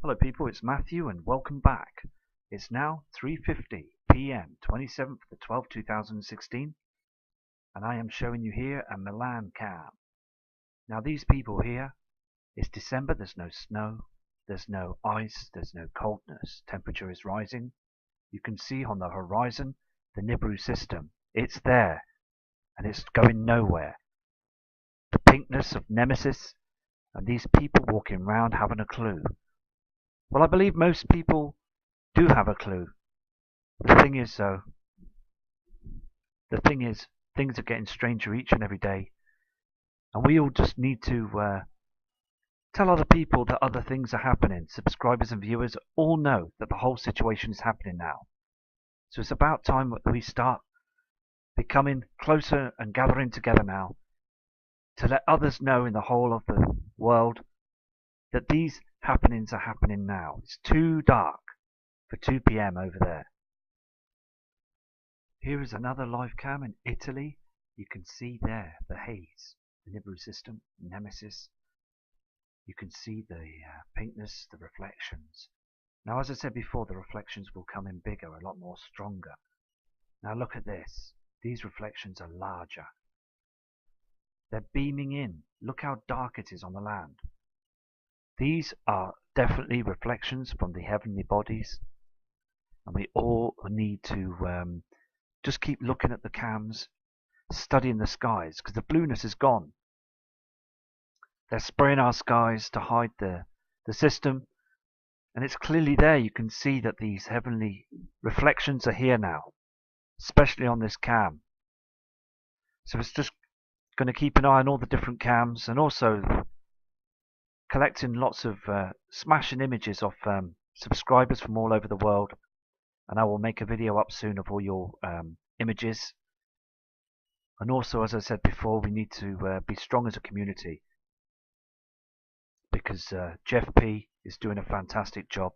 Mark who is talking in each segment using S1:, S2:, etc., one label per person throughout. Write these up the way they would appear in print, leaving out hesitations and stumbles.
S1: Hello people, it's Matthew and welcome back. It's now 3:50 p.m. 27th the 12th 2016 and I am showing you here a Milan cam. Now these people here, it's December, there's no snow, there's no ice, there's no coldness, temperature is rising. You can see on the horizon the Nibiru system. It's there and it's going nowhere. The pinkness of Nemesis and these people walking around having a clue. Well, I believe most people do have a clue. The thing is, things are getting stranger each and every day, and we all just need to tell other people that other things are happening. Subscribers and viewers all know that the whole situation is happening now. So it's about time that we start becoming closer and gathering together now to let others know in the whole of the world that these happenings are happening now. It's too dark for 2 p.m. over there. Here is another live cam in Italy. You can see there the haze, the Nibiru system, Nemesis. You can see the pinkness, the reflections. Now, as I said before, the reflections will come in bigger, a lot more stronger. Now look at this. These reflections are larger. They're beaming in. Look how dark it is on the land. These are definitely reflections from the heavenly bodies, and we all need to just keep looking at the cams, studying the skies, because the blueness is gone. They're spraying our skies to hide the system, and it's clearly there. You can see that these heavenly reflections are here now, especially on this cam. So it's just going to keep an eye on all the different cams, and also collecting lots of smashing images of subscribers from all over the world, and I will make a video up soon of all your images. And also, as I said before, we need to be strong as a community, because Jeff P is doing a fantastic job.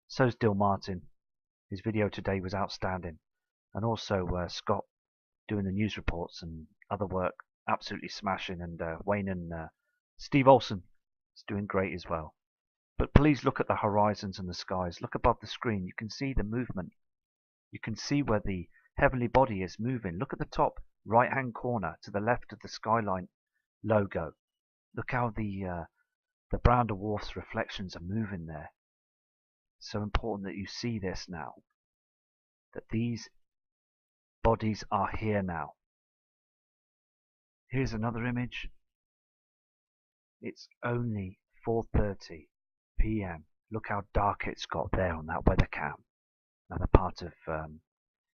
S1: So's Dill Martin. His video today was outstanding, and also Scott doing the news reports and other work, absolutely smashing, and Wayne and Steve Olsen is doing great as well. But please look at the horizons and the skies. Look above the screen. You can see the movement. You can see where the heavenly body is moving. Look at the top right hand corner to the left of the skyline logo. Look how the brown dwarf's reflections are moving there. It's so important that you see this now, that these bodies are here now. Here's another image. It's only 4:30 p.m. Look how dark it's got there on that weather cam. Another part of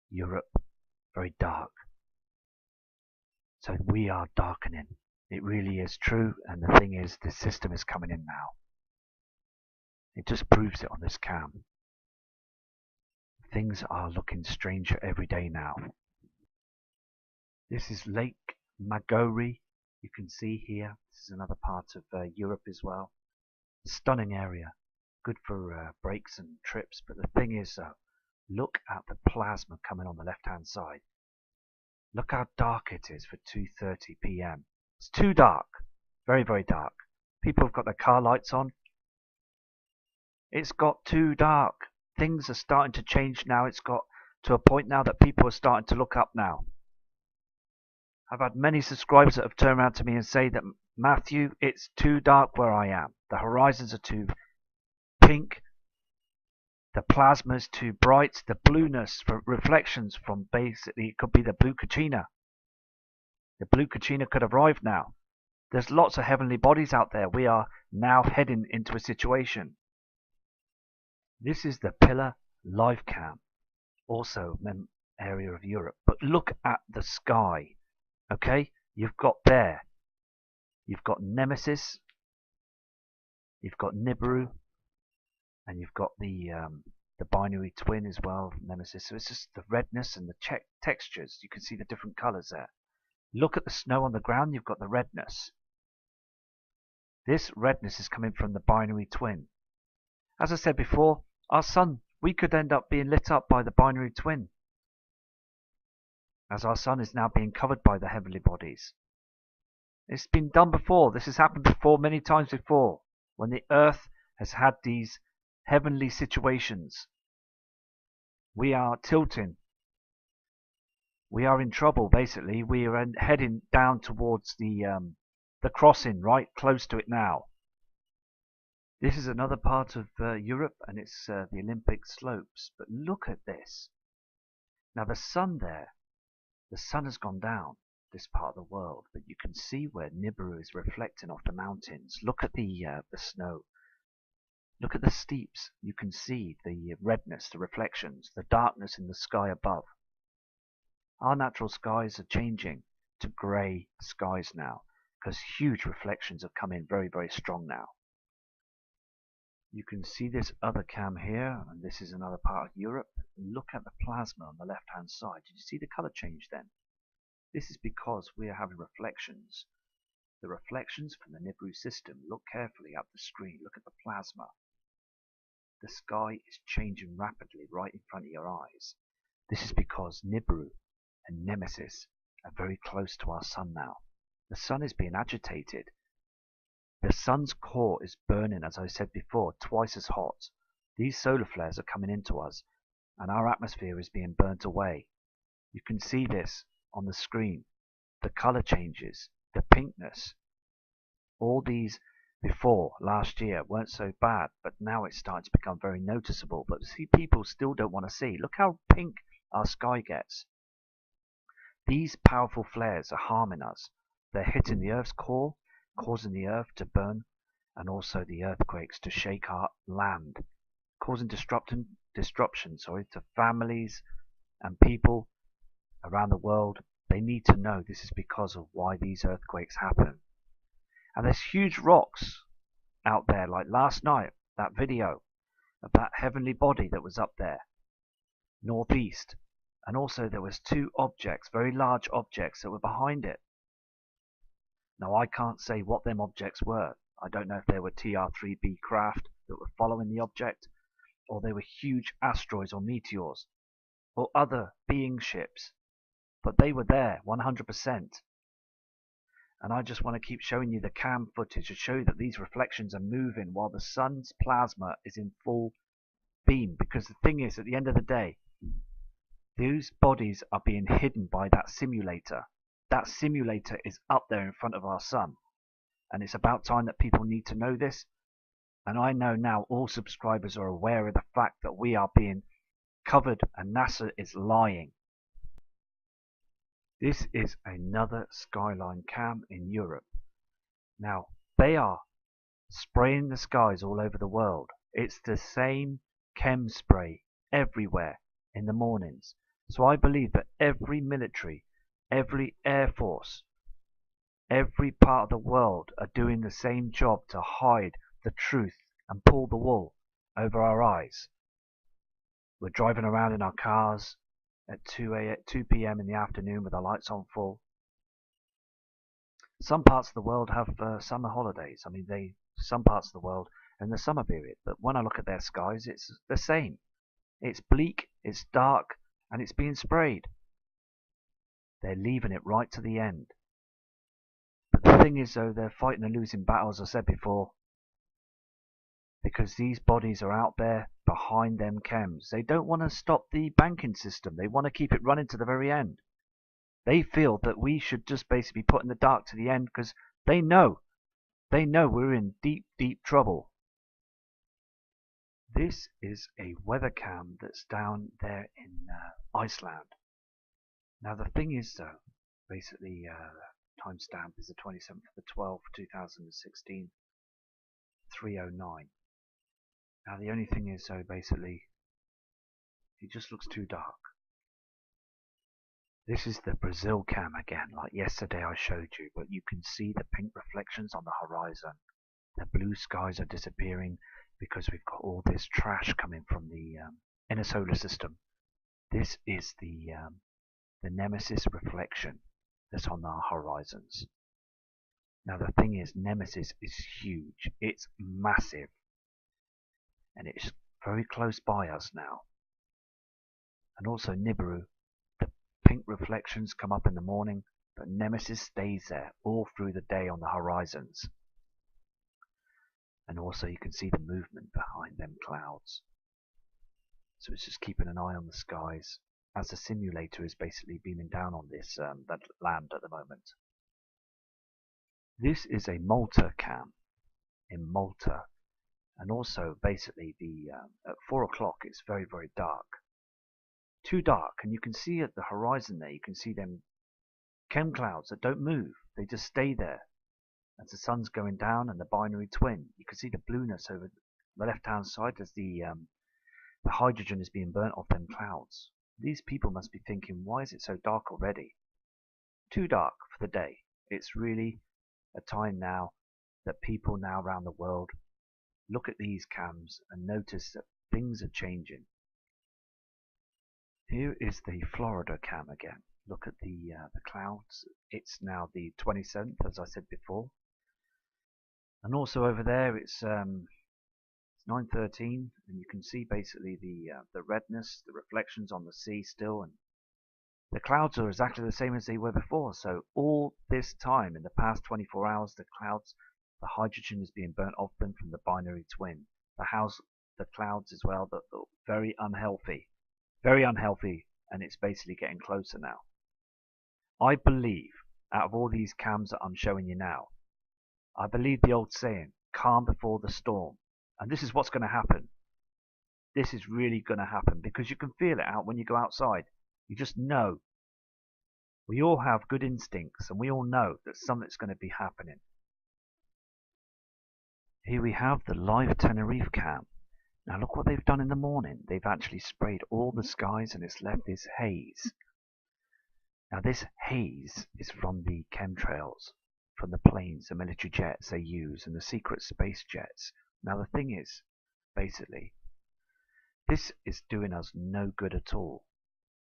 S1: Europe, very dark. So we are darkening. It really is true, and the thing is, the system is coming in now. It just proves it on this cam. Things are looking stranger every day now. This is Lake Maggiore. You can see here, this is another part of Europe as well. Stunning area, good for breaks and trips. But the thing is, look at the plasma coming on the left hand side. Look how dark it is for 2:30 p.m. It's too dark, very, very dark. People have got their car lights on. It's got too dark. Things are starting to change now. It's got to a point now that people are starting to look up now. I've had many subscribers that have turned around to me and say that, Matthew, it's too dark where I am. The horizons are too pink. The plasma is too bright. The blueness for reflections from basically, it could be the blue Kachina. The blue Kachina could have arrived now. There's lots of heavenly bodies out there. We are now heading into a situation. This is the Pillar live cam, also area of Europe. But look at the sky. Okay, you've got Nemesis, you've got Nibiru, and you've got the binary twin as well, Nemesis. So it's just the redness and the textures. You can see the different colors there. Look at the snow on the ground. You've got the redness. This redness is coming from the binary twin. As I said before, our sun, we could end up being lit up by the binary twin, as our sun is now being covered by the heavenly bodies. It's been done before. This has happened before, many times before, when the earth has had these heavenly situations. We are tilting. We are in trouble, basically. We are heading down towards the crossing, right close to it now. This is another part of Europe, and it's the Olympic slopes. But look at this. Now the sun there, the sun has gone down this part of the world, but you can see where Nibiru is reflecting off the mountains. Look at the snow. Look at the steeps. You can see the redness, the reflections, the darkness in the sky above. Our natural skies are changing to grey skies now because huge reflections have come in very, very strong now. You can see this other cam here, and this is another part of Europe. Look at the plasma on the left-hand side. Did you see the colour change then? This is because we are having reflections. The reflections from the Nibiru system. Look carefully up the screen. Look at the plasma. The sky is changing rapidly right in front of your eyes. This is because Nibiru and Nemesis are very close to our sun now. The sun is being agitated. The sun's core is burning, as I said before, twice as hot. These solar flares are coming into us, and our atmosphere is being burnt away. You can see this on the screen. The color changes, the pinkness. All these before last year weren't so bad, but now it's starting to become very noticeable. But see, people still don't want to see. Look how pink our sky gets. These powerful flares are harming us. They're hitting the Earth's core, causing the Earth to burn, and also the earthquakes to shake our land, causing disruption to families and people around the world. They need to know this is because of why these earthquakes happen. And there's huge rocks out there, like last night, that video of that heavenly body that was up there, northeast. And also there was two objects, very large objects, that were behind it. Now I can't say what them objects were. I don't know if they were TR-3B craft that were following the object, or they were huge asteroids or meteors, or other being ships. But they were there, 100%. And I just want to keep showing you the cam footage to show you that these reflections are moving while the sun's plasma is in full beam. Because the thing is, at the end of the day, those bodies are being hidden by that simulator. That simulator is up there in front of our sun. And it's about time that people need to know this. And I know now all subscribers are aware of the fact that we are being covered and NASA is lying. This is another skyline cam in Europe. Now, they are spraying the skies all over the world. It's the same chem spray everywhere in the mornings. So I believe that every military, every air force, every part of the world are doing the same job to hide the truth and pull the wool over our eyes. We're driving around in our cars at 2 p.m. in the afternoon with the lights on full. Some parts of the world have summer holidays. I mean, some parts of the world in the summer period. But when I look at their skies, it's the same. It's bleak, it's dark, and it's being sprayed. They're leaving it right to the end. But the thing is, though, they're fighting a losing battle, as I said before, because these bodies are out there behind them chems. They don't want to stop the banking system. They want to keep it running to the very end. They feel that we should just basically put in the dark to the end because they know we're in deep, deep trouble. This is a weather cam that's down there in Iceland. Now the thing is, though, basically timestamp is the 27th of the 12th, 2016, 3:09. Now the only thing is, so basically, it just looks too dark. This is the Brazil cam again, like yesterday I showed you, but you can see the pink reflections on the horizon. The blue skies are disappearing because we've got all this trash coming from the inner solar system. This is the Nemesis reflection that's on our horizons. Now the thing is, Nemesis is huge. It's massive. And it's very close by us now. And also Nibiru, the pink reflections come up in the morning, but Nemesis stays there all through the day on the horizons. And also you can see the movement behind them clouds. So it's just keeping an eye on the skies as the simulator is basically beaming down on this that land at the moment. This is a Malta cam in Malta, and also basically at 4 o'clock it's very, very dark. Too dark, and you can see at the horizon there, you can see them chem clouds that don't move. They just stay there as the sun's going down, and the binary twin. You can see the blueness over the left-hand side as the hydrogen is being burnt off them clouds. These people must be thinking, why is it so dark already? Too dark for the day. It's really a time now that people now around the world look at these cams and notice that things are changing. Here is the Florida cam again. Look at the clouds. It's now the 27th, as I said before. And also over there, it's 9:13, and you can see basically the redness, the reflections on the sea still, and the clouds are exactly the same as they were before. So all this time, in the past 24 hours, the hydrogen is being burnt off them from the binary twin. The clouds as well, that are very unhealthy, and it's basically getting closer now. I believe, out of all these cams that I'm showing you now, I believe the old saying, calm before the storm. And this is what's going to happen. This is really going to happen, because you can feel it out when you go outside. You just know. We all have good instincts, and we all know that something's going to be happening. Here we have the live Tenerife cam. Now look what they've done in the morning. They've actually sprayed all the skies, and it's left this haze. Now this haze is from the chemtrails, from the planes, the military jets they use, and the secret space jets. Now the thing is, basically, this is doing us no good at all.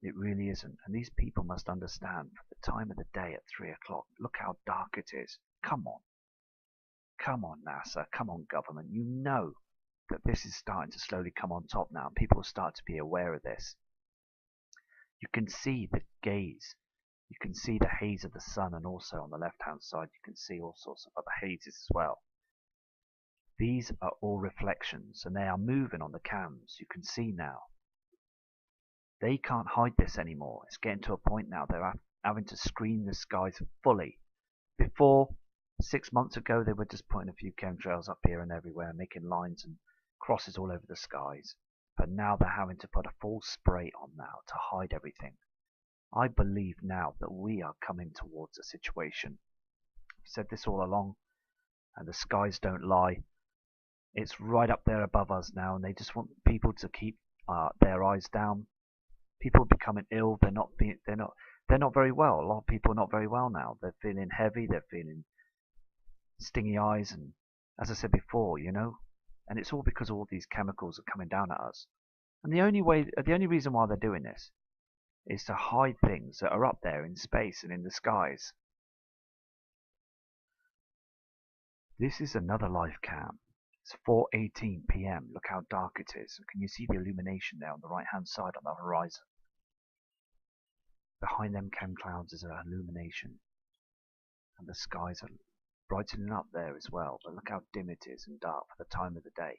S1: It really isn't. And these people must understand, for the time of the day at 3 o'clock, look how dark it is. Come on. Come on, NASA. Come on, government. You know that this is starting to slowly come on top now. People start to be aware of this. You can see the gaze. You can see the haze of the sun, and also on the left-hand side you can see all sorts of other hazes as well. These are all reflections, and they are moving on the cams. You can see now. They can't hide this anymore. It's getting to a point now they're having to screen the skies fully. Before, 6 months ago, they were just putting a few chemtrails up here and everywhere, making lines and crosses all over the skies. But now they're having to put a full spray on now to hide everything. I believe now that we are coming towards a situation. I've said this all along, and the skies don't lie. It's right up there above us now, and they just want people to keep their eyes down. People are becoming ill. They're not very well. A lot of people are not very well now. They're feeling heavy. They're feeling stingy eyes, and as I said before, and it's all because all these chemicals are coming down at us. And the only reason why they're doing this is to hide things that are up there in space and in the skies. This is another live cam. It's 4:18 p.m. Look how dark it is. Can you see the illumination there on the right-hand side on the horizon? Behind them chem clouds is an illumination, and the skies are brightening up there as well. But look how dim it is and dark for the time of the day.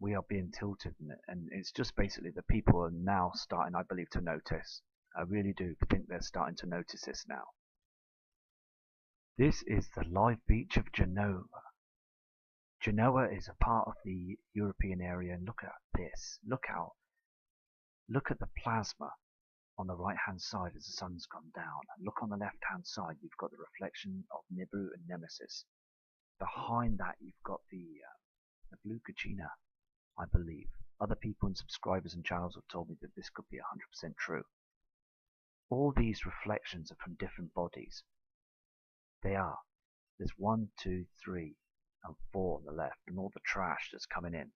S1: We are being tilted, and it's just basically the people are now starting, I believe, to notice. I really do think they're starting to notice this now. This is the live beach of Genoa. Genoa is a part of the European area, and look at this. Look at the plasma on the right hand side as the sun's gone down. And look on the left hand side, you've got the reflection of Nibiru and Nemesis. Behind that you've got the blue Kachina, I believe. Other people and subscribers and channels have told me that this could be 100% true. All these reflections are from different bodies. They are. There's 1, 2, 3 and 4 on the left, and all the trash that's coming in.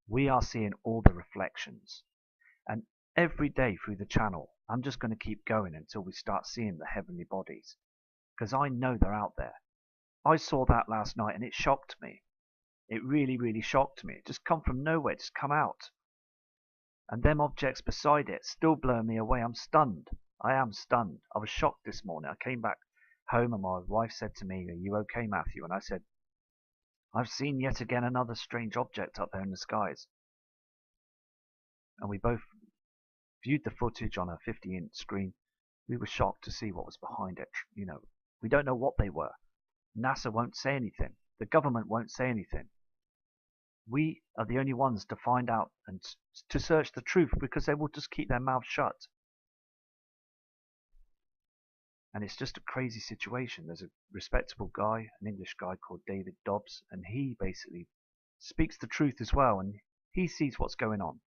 S1: We are seeing all the reflections, and every day through the channel I'm just going to keep going until we start seeing the heavenly bodies, because I know they're out there. I saw that last night and it shocked me. It really, really shocked me. It just come from nowhere, just come out, and them objects beside it still blow me away. I'm stunned. I am stunned. I was shocked this morning. I came back home and my wife said to me, "Are you okay, Matthew?" And I said, I've seen yet again another strange object up there in the skies. And we both viewed the footage on a 50-inch screen. We were shocked to see what was behind it. We don't know what they were. NASA won't say anything. The government won't say anything. We are the only ones to find out and to search the truth, because they will just keep their mouths shut. And it's just a crazy situation. There's a respectable guy, an English guy called David Dobbs, and he basically speaks the truth as well, and he sees what's going on.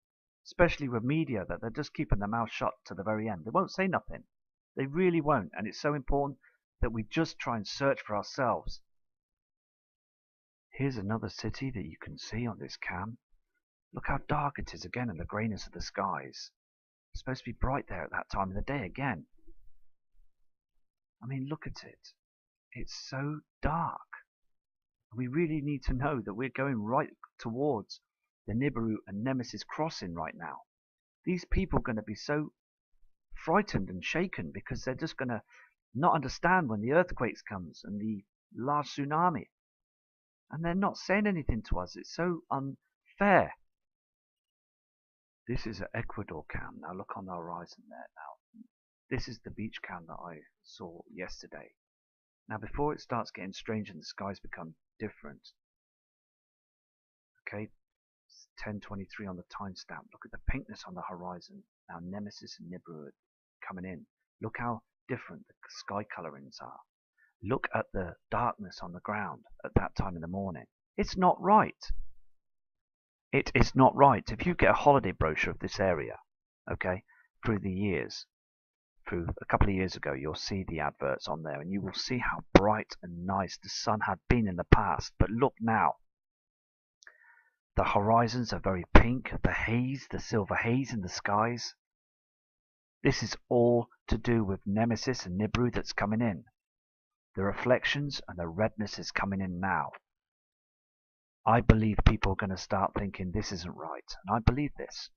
S1: Especially with media, that they're just keeping their mouth shut to the very end. They won't say nothing. They really won't. And it's so important that we just try and search for ourselves. Here's another city that you can see on this cam. Look how dark it is again, and the greyness of the skies. It's supposed to be bright there at that time of the day again. I mean, look at it. It's so dark. We really need to know that we're going right towards the Nibiru and Nemesis crossing right now. These people are going to be so frightened and shaken, because they're just going to not understand when the earthquakes comes and the large tsunami. And they're not saying anything to us. It's so unfair. This is an Ecuador cam. Now look on the horizon there now. This is the beach cam that I saw yesterday. Now before it starts getting strange and the skies become different. Okay, it's 10:23 on the timestamp. Look at the pinkness on the horizon. Now Nemesis and Nibiru are coming in. Look how different the sky colorings are. Look at the darkness on the ground at that time in the morning. It's not right. It is not right. If you get a holiday brochure of this area, okay, through the years, through a couple of years ago, you'll see the adverts on there, and you will see how bright and nice the sun had been in the past. But look now. The horizons are very pink, the haze, the silver haze in the skies. This is all to do with Nemesis and Nibiru that's coming in. The reflections and the redness is coming in now. I believe people are going to start thinking this isn't right, and I believe this.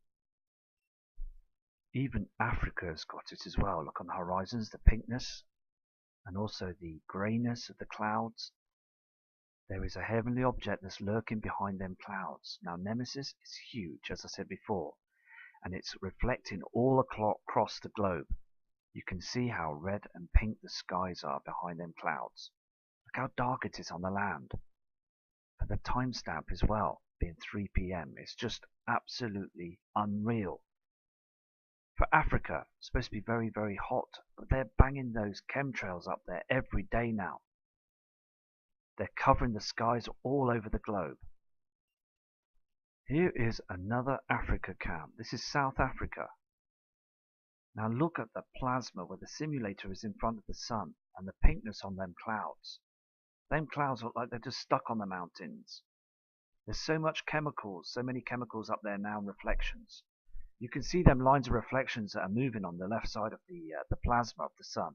S1: Even Africa has got it as well. Look on the horizons, the pinkness, and also the greyness of the clouds. There is a heavenly object that's lurking behind them clouds. Now Nemesis is huge, as I said before, and it's reflecting all across the globe. You can see how red and pink the skies are behind them clouds. Look how dark it is on the land. And the timestamp as well, being 3 p.m. It's just absolutely unreal. For Africa, it's supposed to be very, very hot, but they're banging those chemtrails up there every day now. They're covering the skies all over the globe. Here is another Africa cam. This is South Africa. Now look at the plasma where the simulator is in front of the sun, and the pinkness on them clouds. Them clouds look like they're just stuck on the mountains. There's so much chemicals, so many chemicals up there now, and reflections. You can see them lines of reflections that are moving on the left side of the plasma of the sun.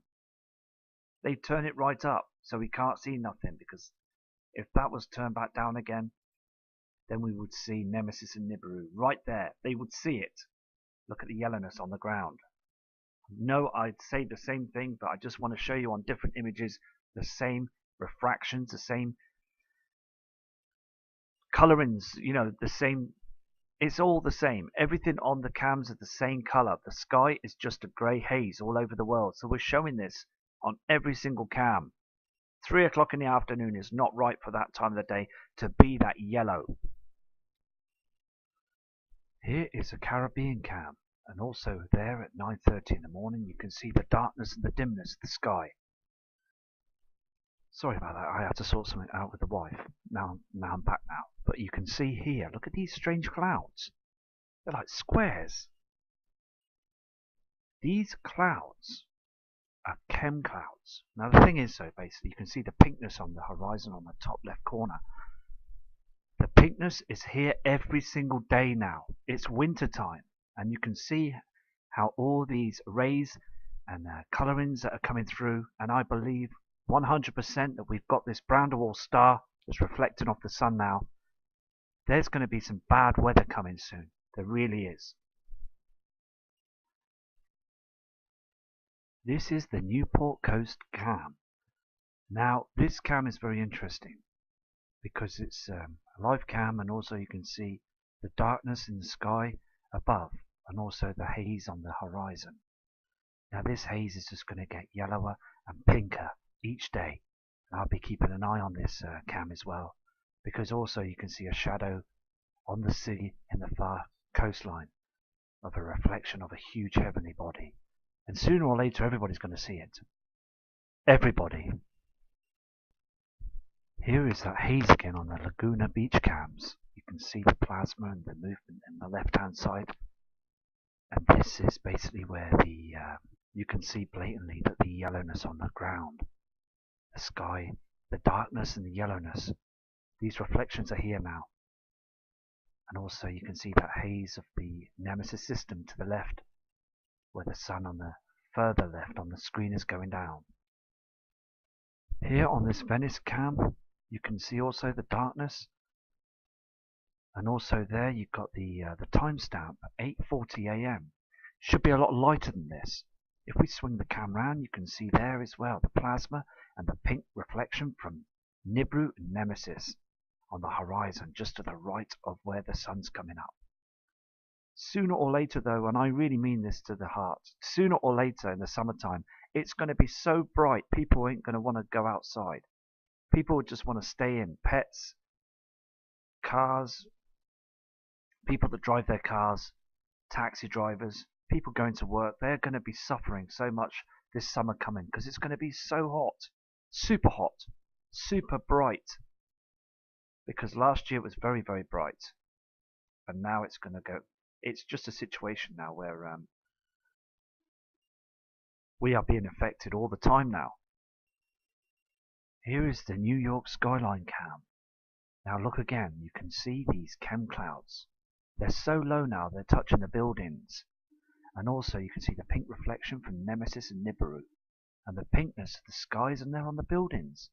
S1: They turn it right up so we can't see nothing, because if that was turned back down again, then we would see Nemesis and Nibiru right there. They would see it. Look at the yellowness on the ground. No, I'd say the same thing, but I just want to show you on different images the same refractions, the same colorings, the same. It's all the same. Everything on the cams is the same color. The sky is just a grey haze all over the world. So we're showing this on every single cam. 3 o'clock in the afternoon is not right for that time of the day to be that yellow. Here is a Caribbean cam, and also there at 9:30 in the morning you can see the darkness and the dimness of the sky. Sorry about that, I had to sort something out with the wife. Now I'm back now. But you can see here, look at these strange clouds. They're like squares. These clouds are chem clouds. Now the thing is, so basically you can see the pinkness on the horizon on the top left corner. The pinkness is here every single day now. It's winter time, and you can see how all these rays and colorings that are coming through, and I believe 100% that we've got this brown dwarf star that's reflecting off the sun now. There's going to be some bad weather coming soon. There really is. This is the Newport Coast cam. Now, this cam is very interesting. because it's a live cam, and also you can see the darkness in the sky above and also the haze on the horizon. Now this haze is just going to get yellower and pinker each day, and I'll be keeping an eye on this cam as well, because also you can see a shadow on the sea in the far coastline of a reflection of a huge heavenly body, and sooner or later everybody's going to see it. Everybody. Here is that haze again on the Laguna beach cams. You can see the plasma and the movement in the left hand side, and this is basically where the you can see blatantly that the yellowness on the ground, the sky, the darkness and the yellowness, these reflections are here now. And also you can see that haze of the Nemesis system to the left, where the sun on the further left on the screen is going down. Here on this Venice cam, you can see also the darkness, and also there you've got the timestamp 8:40 AM. Should be a lot lighter than this. If we swing the cam round, you can see there as well the plasma and the pink reflection from Nibiru and Nemesis on the horizon, just to the right of where the sun's coming up. Sooner or later though, and I really mean this to the heart, sooner or later in the summertime, it's going to be so bright people ain't going to want to go outside. People would just want to stay in. Pets, cars, people that drive their cars, taxi drivers, people going to work, they're going to be suffering so much this summer coming, because it's going to be so hot, super bright. Because last year it was very, very bright, and now it's going to go. It's just a situation now where we are being affected all the time now. Here is the New York skyline cam. Now look again, you can see these chem clouds. They're so low now, they're touching the buildings. And also you can see the pink reflection from Nemesis and Nibiru, and the pinkness of the skies and they're on the buildings.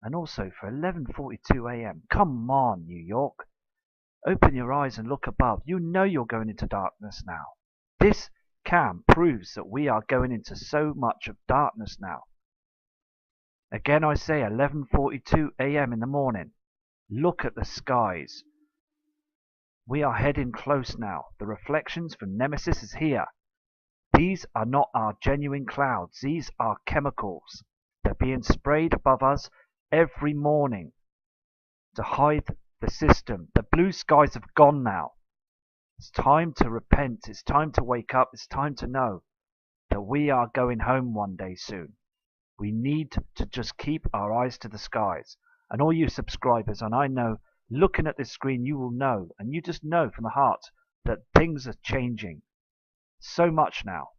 S1: And also for 11:42 AM, come on New York, open your eyes and look above. You know you're going into darkness now. This cam proves that we are going into so much of darkness now. Again I say 11:42 AM in the morning. Look at the skies. We are heading close now. The reflections from Nemesis is here. These are not our genuine clouds. These are chemicals. They're being sprayed above us every morning to hide the system. The blue skies have gone now. It's time to repent. It's time to wake up. It's time to know that we are going home one day soon. We need to just keep our eyes to the skies. And all you subscribers, and I know, looking at this screen, you will know, and you just know from the heart that things are changing so much now.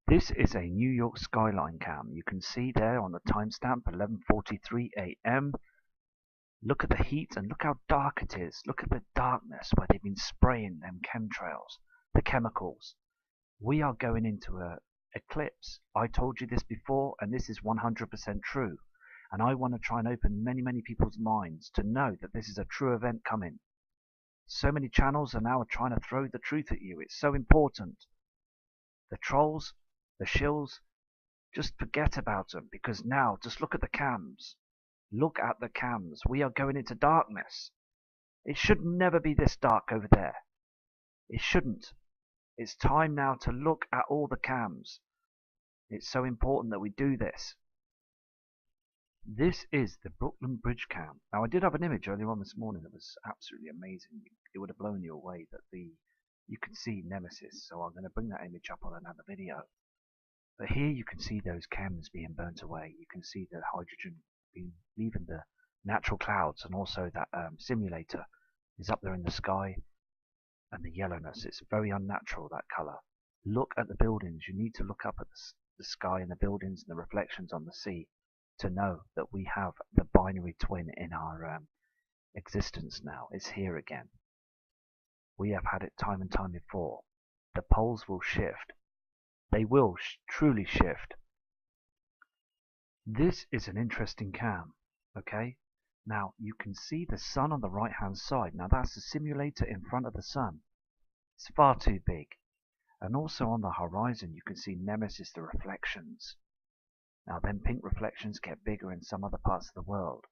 S1: This is a New York skyline cam. You can see there on the timestamp 11:43 AM. Look at the heat and look how dark it is. Look at the darkness where they've been spraying them chemtrails, the chemicals. We are going into an eclipse. I told you this before, and this is 100% true. And I want to try and open many people's minds to know that this is a true event coming. So many channels are now trying to throw the truth at you. It's so important. The trolls, the shills, just forget about them, because now just look at the cams. Look at the cams. We are going into darkness. It should never be this dark over there. It shouldn't. It's time now to look at all the cams. It's so important that we do this. This is the Brooklyn Bridge cam. Now I did have an image earlier on this morning that was absolutely amazing. It would have blown you away that you can see Nemesis. So I'm going to bring that image up on another video. But here you can see those cams being burnt away. You can see the hydrogen leaving the natural clouds, and also that simulator is up there in the sky, and the yellowness. It's very unnatural, that colour. Look at the buildings. You need to look up at the sky and the buildings and the reflections on the sea to know that we have the binary twin in our existence now. It's here again. We have had it time and time before. The poles will shift. They will truly shift. This is an interesting cam, okay? Now you can see the sun on the right hand side. Now that's the simulator in front of the sun. It's far too big. And also on the horizon you can see Nemesis, the reflections. Now then pink reflections get bigger in some other parts of the world.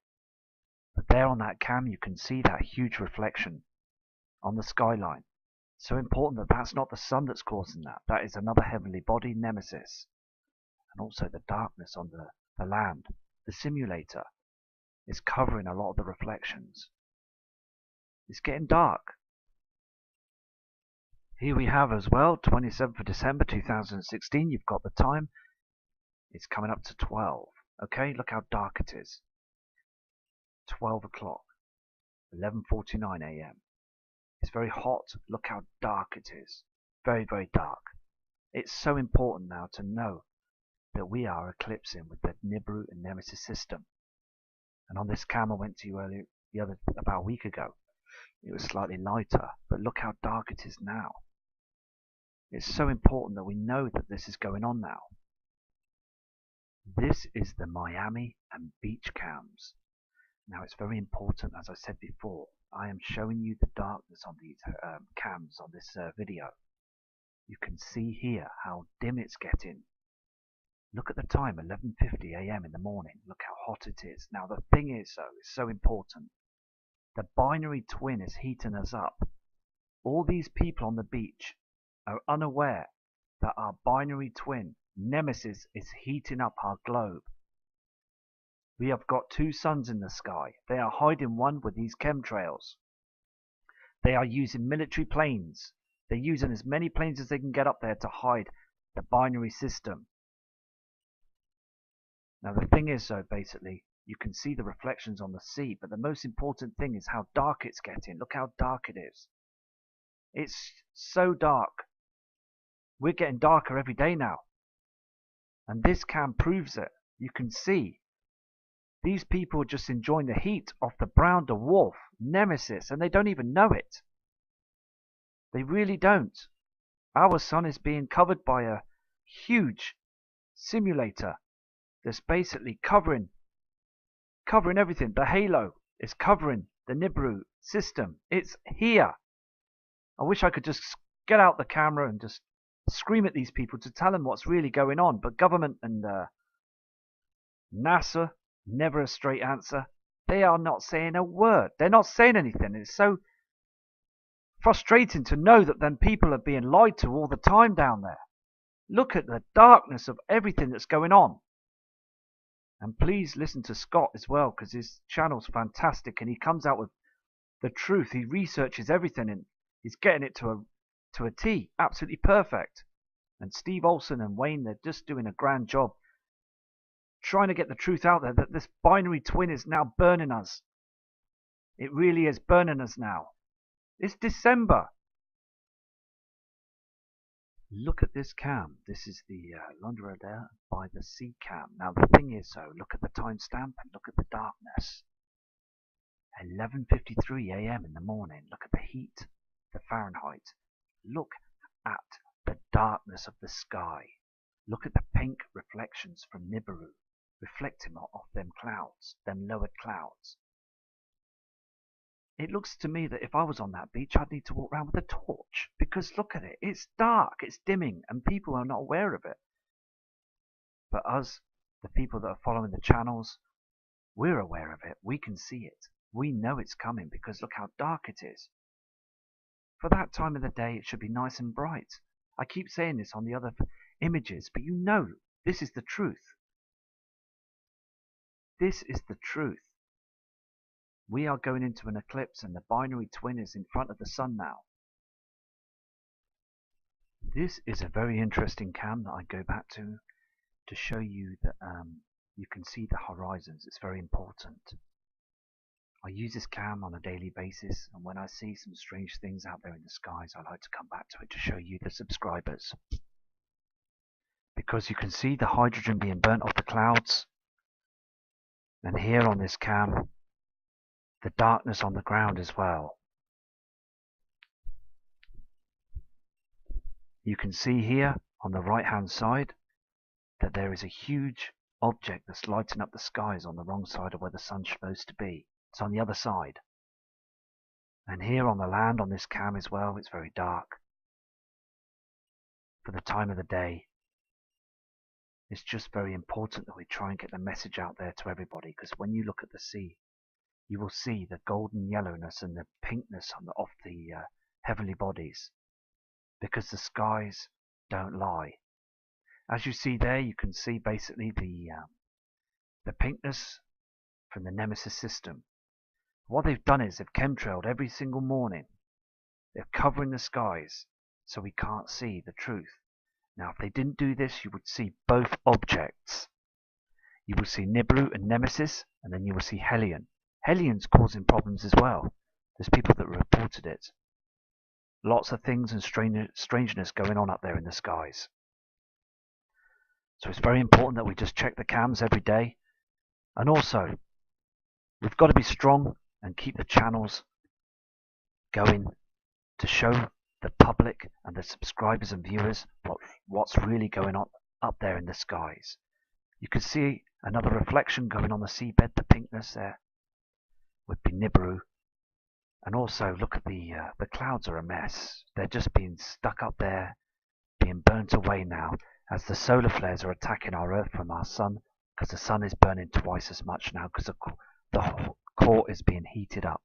S1: But there on that cam you can see that huge reflection on the skyline. So important that that's not the sun that's causing that. That is another heavenly body, Nemesis. And also the darkness on the land. The simulator is covering a lot of the reflections. It's getting dark. Here we have as well, 27th of December 2016. You've got the time. It's coming up to 12. Okay, look how dark it is. 12 o'clock, 11:49 a.m. It's very hot. Look how dark it is. Very, very dark. It's so important now to know that we are eclipsing with the Nibiru and Nemesis system. And on this cam I went to you earlier, about a week ago, it was slightly lighter, but look how dark it is now. It's so important that we know that this is going on now. This is the Miami and beach cams. Now it's very important, as I said before, I am showing you the darkness on these cams on this video. You can see here how dim it's getting. Look at the time, 11:50 a.m. in the morning. Look how hot it is. Now the thing is though, it's so important. The binary twin is heating us up. All these people on the beach are unaware that our binary twin, Nemesis, is heating up our globe. We have got two suns in the sky. They are hiding one with these chemtrails. They are using military planes. They're using as many planes as they can get up there to hide the binary system. Now the thing is though, basically, you can see the reflections on the sea, but the most important thing is how dark it's getting. Look how dark it is. It's so dark. We're getting darker every day now. And this cam proves it. You can see. These people are just enjoying the heat of the brown dwarf, Nemesis, and they don't even know it. They really don't. Our sun is being covered by a huge simulator that's basically covering everything. The halo is covering the Nibiru system. It's here. I wish I could just get out the camera and just scream at these people to tell them what's really going on, but government and NASA, never a straight answer. They are not saying a word. They're not saying anything. It's so frustrating to know that then people are being lied to all the time down there. Look at the darkness of everything that's going on. And please listen to Scott as well, because his channel's fantastic and he comes out with the truth. He researches everything and he's getting it to a T. Absolutely perfect. And Steve Olsen and Wayne, they're just doing a grand job trying to get the truth out there that this binary twin is now burning us. It really is burning us now. It's December. Look at this cam. This is the Londres by the Sea cam. Now the thing is though, look at the timestamp and look at the darkness. 11:53 a.m. in the morning. Look at the heat, the Fahrenheit. Look at the darkness of the sky. Look at the pink reflections from Nibiru reflecting off them clouds, them lowered clouds. It looks to me that if I was on that beach, I'd need to walk around with a torch, because look at it. It's dark, it's dimming, and people are not aware of it. But us, the people that are following the channels, we're aware of it. We can see it. We know it's coming because look how dark it is. For that time of the day, it should be nice and bright. I keep saying this on the other images, but you know this is the truth. This is the truth. We are going into an eclipse and the binary twin is in front of the sun now. This is a very interesting cam that I go back to show you that you can see the horizons. It's very important. I use this cam on a daily basis, and when I see some strange things out there in the skies, I like to come back to it to show you the subscribers. Because you can see the hydrogen being burnt off the clouds. And here on this cam, the darkness on the ground as well. You can see here on the right hand side that there is a huge object that's lighting up the skies on the wrong side of where the sun's supposed to be. It's on the other side. And here on the land on this cam as well, it's very dark. For the time of the day, it's just very important that we try and get the message out there to everybody, because when you look at the sea, you will see the golden yellowness and the pinkness of the heavenly bodies, because the skies don't lie. As you see there, you can see basically the pinkness from the Nemesis system. What they've done is they've chemtrailed every single morning. They're covering the skies so we can't see the truth. Now, if they didn't do this, you would see both objects. You will see Nibiru and Nemesis, and then you will see Hellion. Hellion's causing problems as well. There's people that reported it. Lots of things and strangeness going on up there in the skies. So it's very important that we just check the cams every day. And also, we've got to be strong and keep the channels going to show the public and the subscribers and viewers what's really going on up there in the skies. You can see another reflection going on the seabed, the pinkness there would be Nibiru. And also look at the clouds are a mess. They're just being stuck up there, being burnt away now as the solar flares are attacking our Earth from our sun, because the sun is burning twice as much now because the core is being heated up.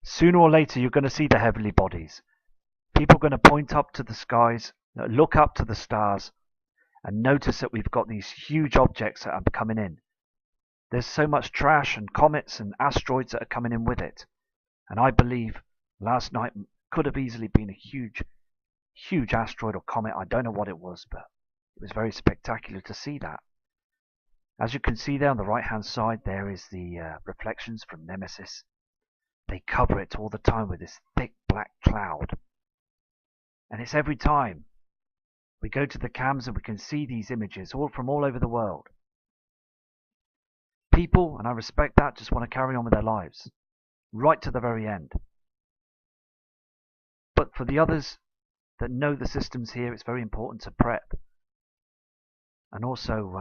S1: Sooner or later you're going to see the heavenly bodies. People are going to point up to the skies, look up to the stars, and notice that we've got these huge objects that are coming in. There's so much trash and comets and asteroids that are coming in with it. And I believe last night could have easily been a huge asteroid or comet. I don't know what it was, but it was very spectacular to see that. As you can see there on the right hand side, there is the reflections from Nemesis. They cover it all the time with this thick black cloud. And it's every time we go to the cams and we can see these images all from all over the world. People, and I respect that, just want to carry on with their lives right to the very end. But for the others that know the systems here, it's very important to prep. And also,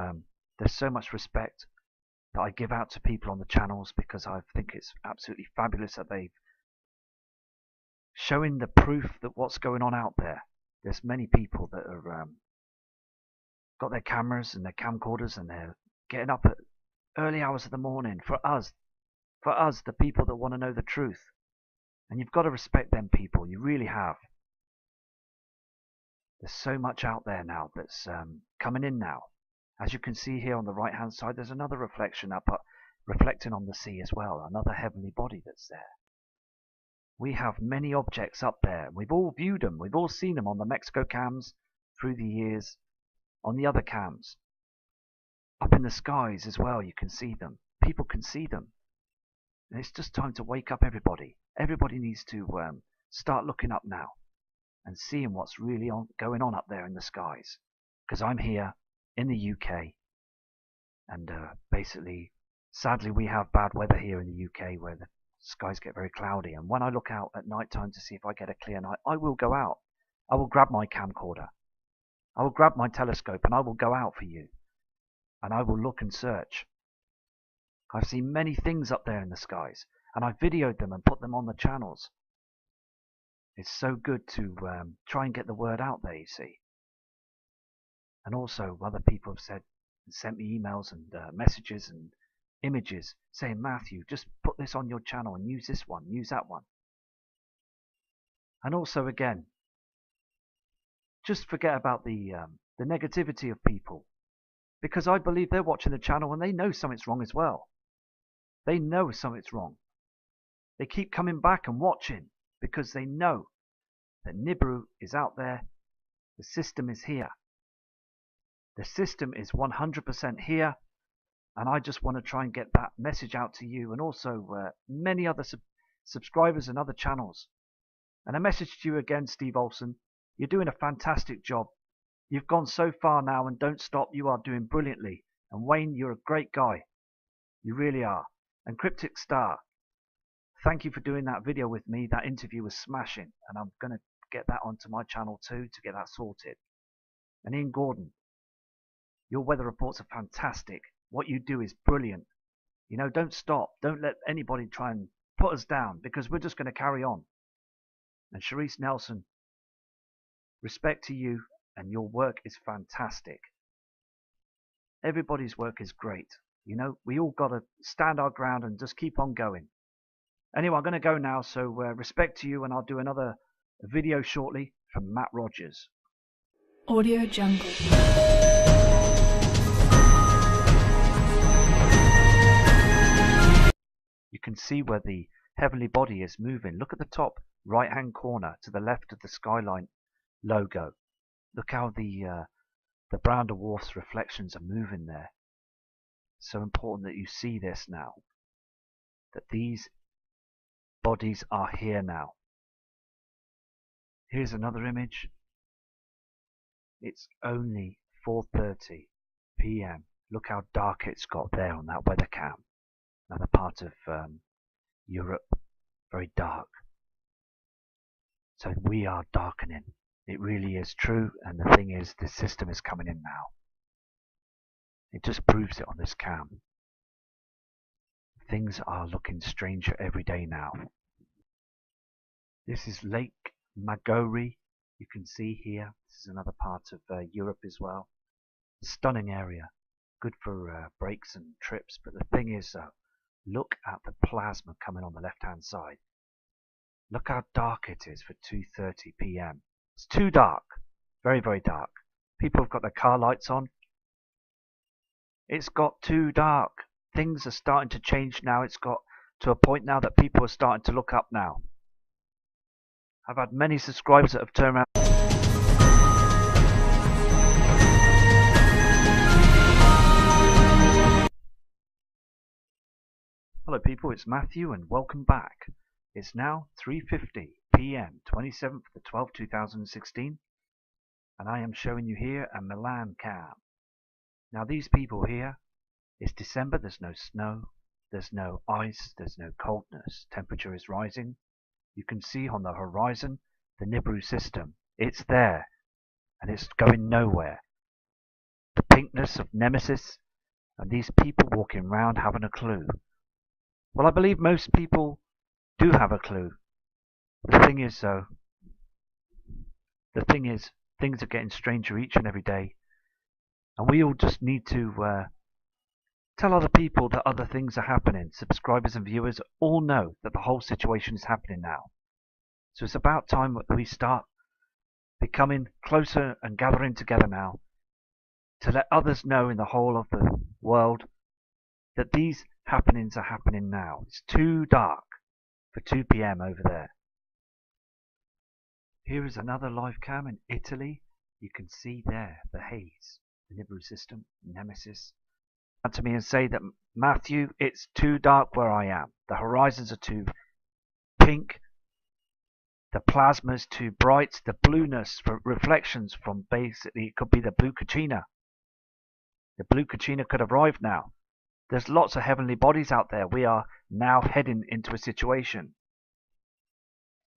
S1: there's so much respect that I give out to people on the channels, because I think it's absolutely fabulous that they've showing the proof that what's going on out there. There's many people that are got their cameras and their camcorders, and they're getting up at early hours of the morning for us, the people that want to know the truth. And you've got to respect them people. You really have. There's so much out there now that's coming in now. As you can see here on the right hand side, there's another reflection up, reflecting on the sea as well, another heavenly body that's there. We have many objects up there. We've all viewed them. We've all seen them on the Mexico cams through the years, on the other cams. Up in the skies as well, you can see them. People can see them. And it's just time to wake up everybody. Everybody needs to start looking up now and seeing what's really going on up there in the skies. Because I'm here in the UK, and basically, sadly, we have bad weather here in the UK where the skies get very cloudy. And when I look out at night time to see if I get a clear night, I will go out. I will grab my camcorder. I will grab my telescope and I will go out for you. And I will look and search. I've seen many things up there in the skies, and I've videoed them and put them on the channels. It's so good to try and get the word out there, you see. And also, other people have said and sent me emails and messages and images saying, Matthew, just put this on your channel and use this one, use that one. And also, again, just forget about the negativity of people, because I believe they're watching the channel and they know something's wrong as well. They know something's wrong. They keep coming back and watching because they know that Nibiru is out there. The system is here. The system is 100% here, and I just want to try and get that message out to you, and also many other subscribers and other channels. And a message to you again, Steve Olson. You're doing a fantastic job. You've gone so far now, and don't stop. You are doing brilliantly. And Wayne, you're a great guy. You really are. And Cryptic Star, thank you for doing that video with me. That interview was smashing, and I'm going to get that onto my channel too to get that sorted. And Ian Gordon, your weather reports are fantastic. What you do is brilliant. You know, don't stop. Don't let anybody try and put us down, because we're just going to carry on. And Sharice Nelson, respect to you, and your work is fantastic. Everybody's work is great. You know, we all got to stand our ground and just keep on going. Anyway, I'm going to go now, so respect to you, and I'll do another video shortly from Matt Rogers.
S2: Audio Jungle.
S1: You can see where the heavenly body is moving. Look at the top right hand corner to the left of the skyline logo. Look how the brown dwarf's reflections are moving there. So important that you see this now, that these bodies are here now. Here's another image. It's only 4:30 p.m. Look how dark it's got there on that weather cam. Another part of Europe, very dark. So we are darkening. It really is true, and the thing is, the system is coming in now. It just proves it on this cam. Things are looking stranger every day now. This is Lake Magori. You can see here. This is another part of Europe as well. Stunning area. Good for breaks and trips. But the thing is, look at the plasma coming on the left-hand side. Look how dark it is for 2:30 p.m. It's too dark. Very, very dark. People have got their car lights on. It's got too dark. Things are starting to change now. It's got to a point now that people are starting to look up now. I've had many subscribers that have turned around. Hello people, it's Matthew and welcome back. It's now 3:50 p.m. 27th of the 12th 2016, and I am showing you here a Milan cam. Now these people here, it's December, there's no snow, there's no ice, there's no coldness. Temperature is rising. You can see on the horizon the Nibiru system. It's there, and it's going nowhere. The pinkness of Nemesis, and these people walking around having a clue. Well, I believe most people do have a clue. The thing is, things are getting stranger each and every day, and we all just need to tell other people that other things are happening. Subscribers and viewers all know that the whole situation is happening now. So it's about time that we start becoming closer and gathering together now to let others know in the whole of the world that these happenings are happening now. It's too dark for 2 p.m. over there. Here is another live cam in Italy. You can see there the haze, the Nibiru system, Nemesis. To me and say that, Matthew, it's too dark where I am. The horizons are too pink. The plasma is too bright. The blueness for reflections from basically, it could be the blue Kachina. The blue Kachina could arrive now. There's lots of heavenly bodies out there. We are now heading into a situation.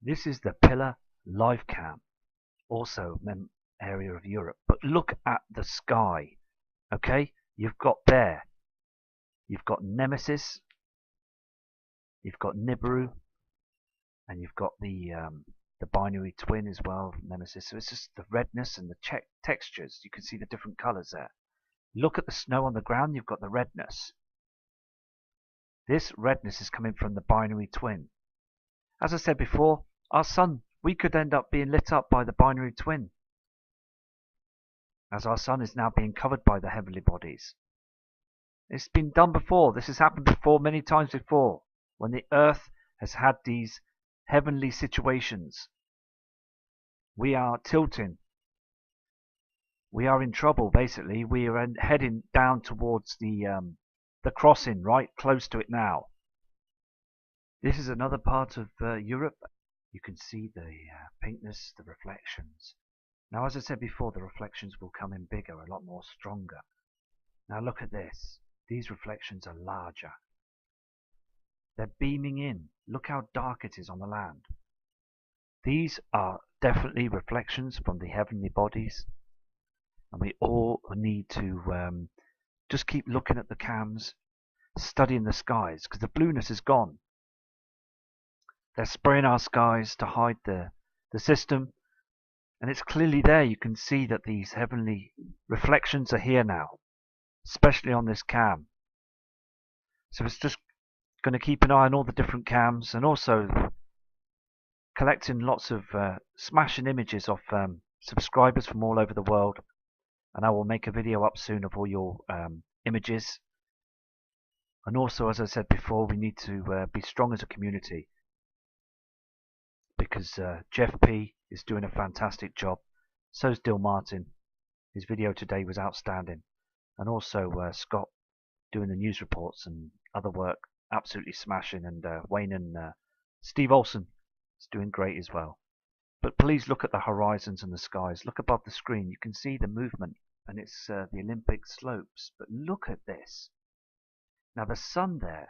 S1: This is the Pillar live cam, also area of Europe. But look at the sky. Okay, you've got Nemesis, you've got Nibiru, and you've got the binary twin as well, Nemesis. So it's just the redness and the textures. You can see the different colors there. Look at the snow on the ground. You've got the redness. This redness is coming from the binary twin. As I said before, our sun, we could end up being lit up by the binary twin, as our sun is now being covered by the heavenly bodies. It's been done before. This has happened before, many times before, when the earth has had these heavenly situations. We are tilting. We are in trouble, basically. We are heading down towards the crossing, right close to it now. This is another part of Europe. You can see the pinkness, the reflections. Now, as I said before, the reflections will come in bigger, a lot more stronger. Now look at this. These reflections are larger. They're beaming in. Look how dark it is on the land. These are definitely reflections from the heavenly bodies. And we all need to just keep looking at the cams, studying the skies, because the blueness is gone. They're spraying our skies to hide the system. And it's clearly there. You can see that these heavenly reflections are here now, especially on this cam. So it's just going to keep an eye on all the different cams, and also collecting lots of smashing images of subscribers from all over the world. And I will make a video up soon of all your images. And also, as I said before, we need to be strong as a community, because Jeff P is doing a fantastic job. So is Dill Martin. His video today was outstanding. And also Scott doing the news reports and other work, absolutely smashing. And Wayne and Steve Olson is doing great as well. But please look at the horizons and the skies. Look above the screen. You can see the movement, and it's the Olympic slopes. But look at this. Now the sun there,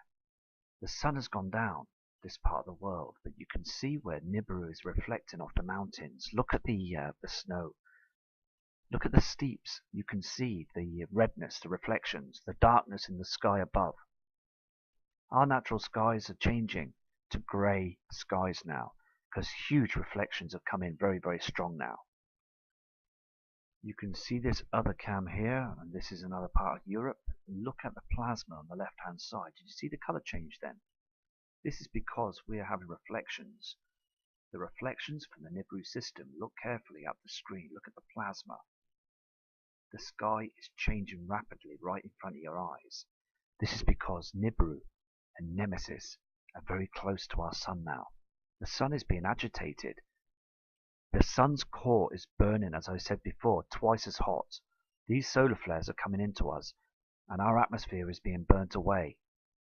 S1: the sun has gone down this part of the world, but you can see where Nibiru is reflecting off the mountains. Look at the snow. Look at the steeps. You can see the redness, the reflections, the darkness in the sky above. Our natural skies are changing to grey skies now, because huge reflections have come in very, very strong now. You can see this other cam here, and this is another part of Europe. Look at the plasma on the left-hand side. Did you see the color change then? This is because we are having reflections. The reflections from the Nibiru system. Look carefully up the screen. Look at the plasma. The sky is changing rapidly right in front of your eyes. This is because Nibiru and Nemesis are very close to our sun now. The sun is being agitated. The sun's core is burning, as I said before, twice as hot. These solar flares are coming into us, and our atmosphere is being burnt away.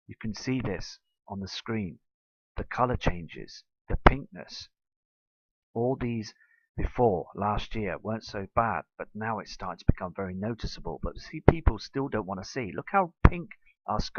S1: You can see this on the screen. The color changes, the pinkness. All these before last year weren't so bad, but now it's starting to become very noticeable. But see, people still don't want to see. Look how pink our sky